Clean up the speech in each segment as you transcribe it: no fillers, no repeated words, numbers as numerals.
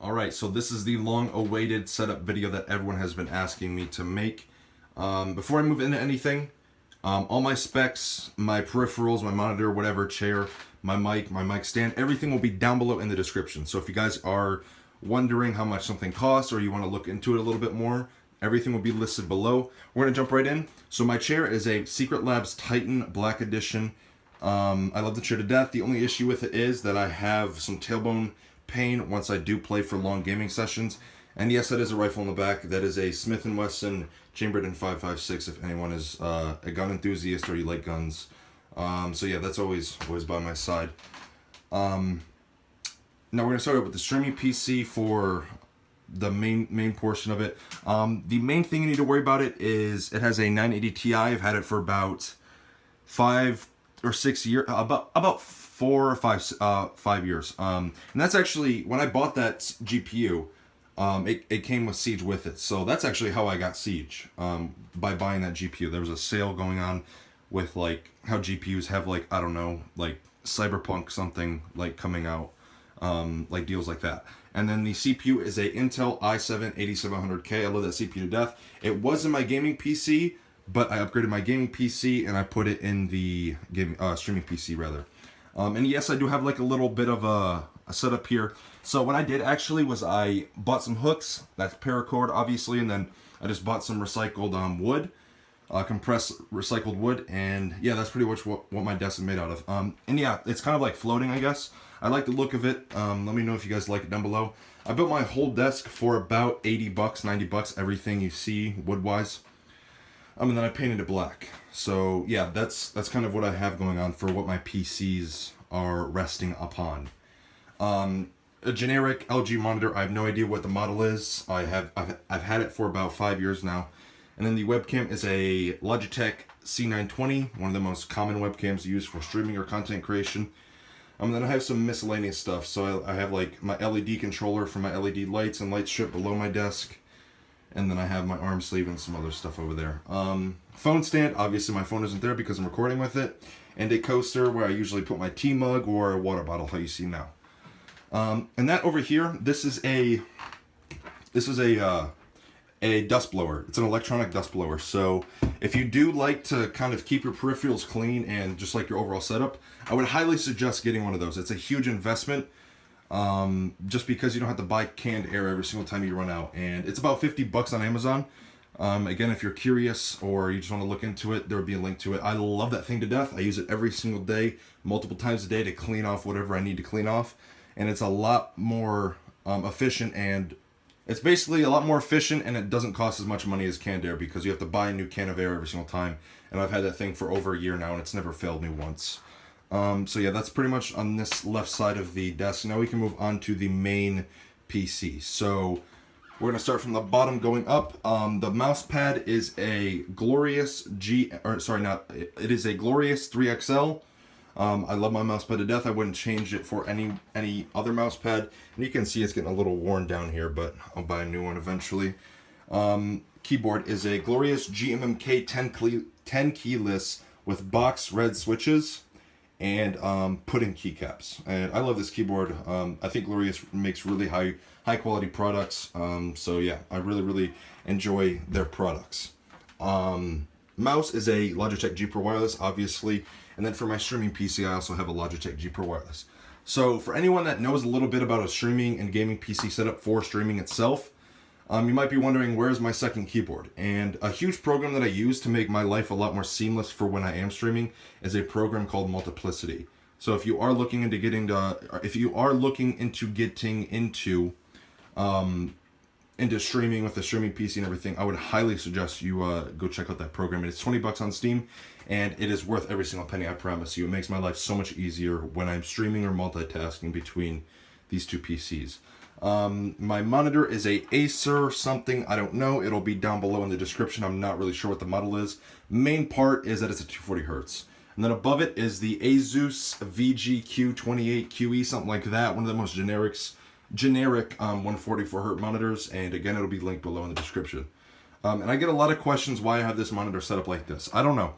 Alright, so this is the long-awaited setup video that everyone has been asking me to make. Before I move into anything, all my specs, my peripherals, my monitor, whatever, chair, my mic stand, everything will be down below in the description. So if you guys are wondering how much something costs or you want to look into it a little bit more, everything will be listed below. We're going to jump right in. So my chair is a Secret Labs Titan Black Edition. I love the chair to death. The only issue with it is that I have some tailbone pain once I do play for long gaming sessions. And yes, that is a rifle in the back. That is a Smith & Wesson chambered in 5.56 if anyone is a gun enthusiast or you like guns. So yeah, that's always by my side. Now we're going to start out with the streaming PC for the main portion of it. The main thing you need to worry about it is it has a 980 Ti. I've had it for about 5 or 6 years, about 4 or 5 years. And that's actually, when I bought that GPU, it came with Siege with it. So that's actually how I got Siege, by buying that GPU. There was a sale going on with like how GPUs have like, I don't know, like Cyberpunk something like coming out, like deals like that. And then the CPU is a Intel i7-8700K. I love that CPU to death. It was in my gaming PC, but I upgraded my gaming PC and I put it in the streaming PC rather. And yes, I do have like a little bit of a setup here. So what I did actually was I bought some hooks, that's paracord obviously, and then I just bought some recycled wood, compressed recycled wood, and yeah, that's pretty much what my desk is made out of. And yeah, it's kind of like floating, I guess. I like the look of it. Let me know if you guys like it down below. I built my whole desk for about 80 bucks, 90 bucks, everything you see wood-wise. And then I painted it black. So yeah, that's kind of what I have going on for what my PCs are resting upon. A generic LG monitor. I have no idea what the model is. I've had it for about 5 years now. And then the webcam is a Logitech C920, one of the most common webcams used for streaming or content creation. Then I have some miscellaneous stuff. So I have like my LED controller for my LED lights and light strip below my desk. And then I have my arm sleeve and some other stuff over there. Phone stand, obviously my phone isn't there because I'm recording with it. And a coaster where I usually put my tea mug or a water bottle, how you see now. And that over here, this is a dust blower. It's an electronic dust blower. So if you do like to kind of keep your peripherals clean and just like your overall setup, I would highly suggest getting one of those. It's a huge investment. Just because you don't have to buy canned air every single time you run out, and it's about 50 bucks on Amazon. Again, if you're curious or you just want to look into it, there will be a link to it. I love that thing to death. I use it every single day, multiple times a day to clean off whatever I need to clean off, and it's a lot more efficient, and it's basically a lot more efficient, and it doesn't cost as much money as canned air because you have to buy a new can of air every single time, and I've had that thing for over a year now and it's never failed me once. So yeah, that's pretty much on this left side of the desk. Now we can move on to the main PC. So we're gonna start from the bottom going up. The mouse pad is a Glorious it is a Glorious 3XL. I love my mouse pad to death. I wouldn't change it for any other mouse pad. And you can see it's getting a little worn down here, but I'll buy a new one eventually. Keyboard is a Glorious GMMK 10 keyless with box red switches and pudding keycaps. And I love this keyboard. I think Glorious makes really high quality products. So yeah, I really enjoy their products. Mouse is a Logitech G Pro Wireless, obviously. And then for my streaming PC, I also have a Logitech G Pro Wireless. So for anyone that knows a little bit about a streaming and gaming PC setup for streaming itself, you might be wondering, where's my second keyboard? And a huge program that I use to make my life a lot more seamless for when I am streaming is a program called Multiplier. So if you are looking into getting into streaming with a streaming PC and everything, I would highly suggest you go check out that program. It's 20 bucks on Steam, and it is worth every single penny, I promise you. It makes my life so much easier when I'm streaming or multitasking between these two PCs. My monitor is a Acer something, I don't know. It'll be down below in the description. I'm not really sure what the model is. Main part is that it's a 240 Hertz. And then above it is the Asus VGQ28QE, something like that. One of the most generic 144 Hz monitors. And again, it'll be linked below in the description. And I get a lot of questions why I have this monitor set up like this. I don't know.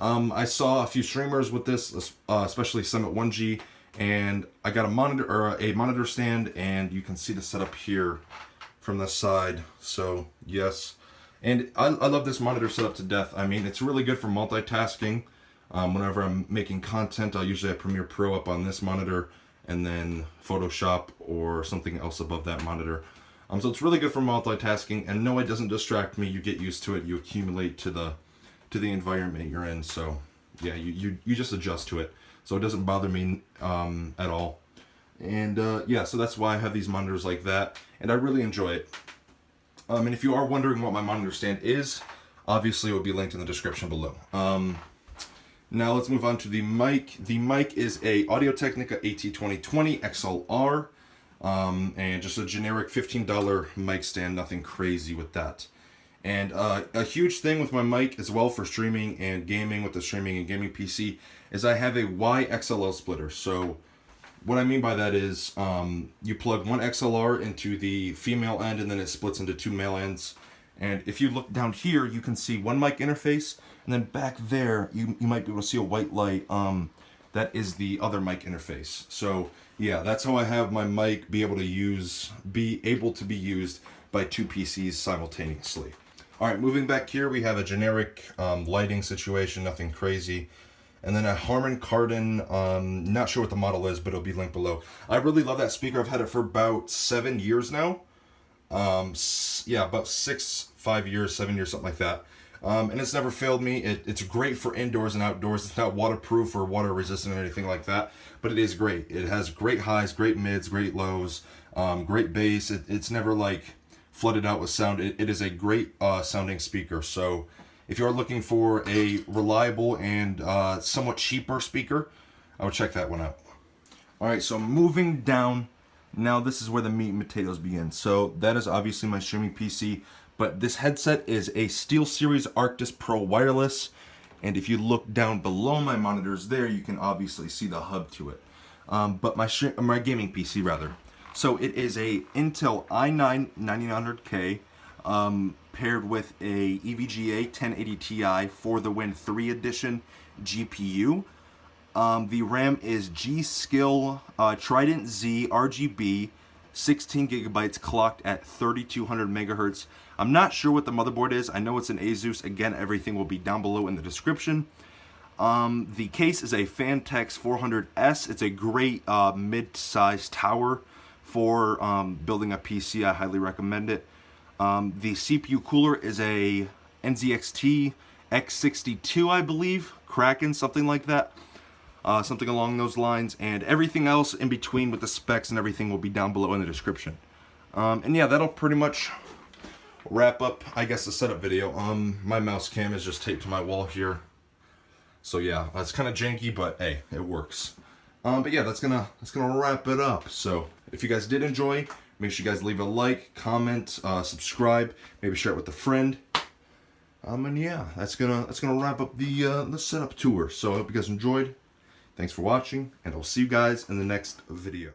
I saw a few streamers with this, especially Summit 1G, And I got a monitor stand, and you can see the setup here from the side. So yes, and I love this monitor setup to death. I mean, it's really good for multitasking. Whenever I'm making content, I'll usually have Premiere Pro up on this monitor and then Photoshop or something else above that monitor. So it's really good for multitasking, and no, it doesn't distract me. You get used to it. You accumulate to the environment you're in. So yeah, you just adjust to it. So it doesn't bother me at all. And yeah, so that's why I have these monitors like that, and I really enjoy it. And if you are wondering what my monitor stand is, obviously it will be linked in the description below. Now let's move on to the mic. The mic is a Audio-Technica AT2020 XLR, and just a generic $15 mic stand, nothing crazy with that. And a huge thing with my mic as well for streaming and gaming with the streaming and gaming PC is I have a YXLL splitter. So what I mean by that is you plug one XLR into the female end and then it splits into two male ends. And if you look down here, you can see one mic interface, and then back there, you might be able to see a white light. That is the other mic interface. So yeah, that's how I have my mic be able to be used by two PCs simultaneously. All right, moving back here, we have a generic lighting situation, nothing crazy. And then a Harman Kardon, not sure what the model is, but it'll be linked below. I really love that speaker. I've had it for about 7 years now. Yeah, about 5 years, 7 years, something like that. And it's never failed me. It's great for indoors and outdoors. It's not waterproof or water resistant or anything like that, but it is great. It has great highs, great mids, great lows, great bass. It's never like flooded out with sound. It is a great sounding speaker. So if you're looking for a reliable and somewhat cheaper speaker, I would check that one out. All right, so moving down, now this is where the meat and potatoes begin. So that is obviously my streaming PC, but this headset is a Steelseries Arctis Pro wireless. And if you look down below my monitors there, you can obviously see the hub to it. But my gaming PC rather. So it is a Intel i9 9900K paired with a EVGA 1080 Ti for the Win 3 edition GPU. The RAM is G-Skill Trident Z RGB, 16 gigabytes clocked at 3200 megahertz. I'm not sure what the motherboard is. I know it's an Asus. Again, everything will be down below in the description. The case is a Fantex 400S. It's a great mid-sized tower for building a PC. I highly recommend it. The CPU cooler is a NZXT X62, I believe. Kraken, something like that. Something along those lines, and everything else in between with the specs and everything will be down below in the description. And yeah, that'll pretty much wrap up, I guess, the setup video. My mouse cam is just taped to my wall here, so yeah, that's kind of janky, but hey, it works. But yeah, that's gonna wrap it up. So if you guys did enjoy, make sure you guys leave a like, comment, subscribe, maybe share it with a friend. And yeah, that's gonna wrap up the setup tour. So I hope you guys enjoyed. Thanks for watching, and I'll see you guys in the next video.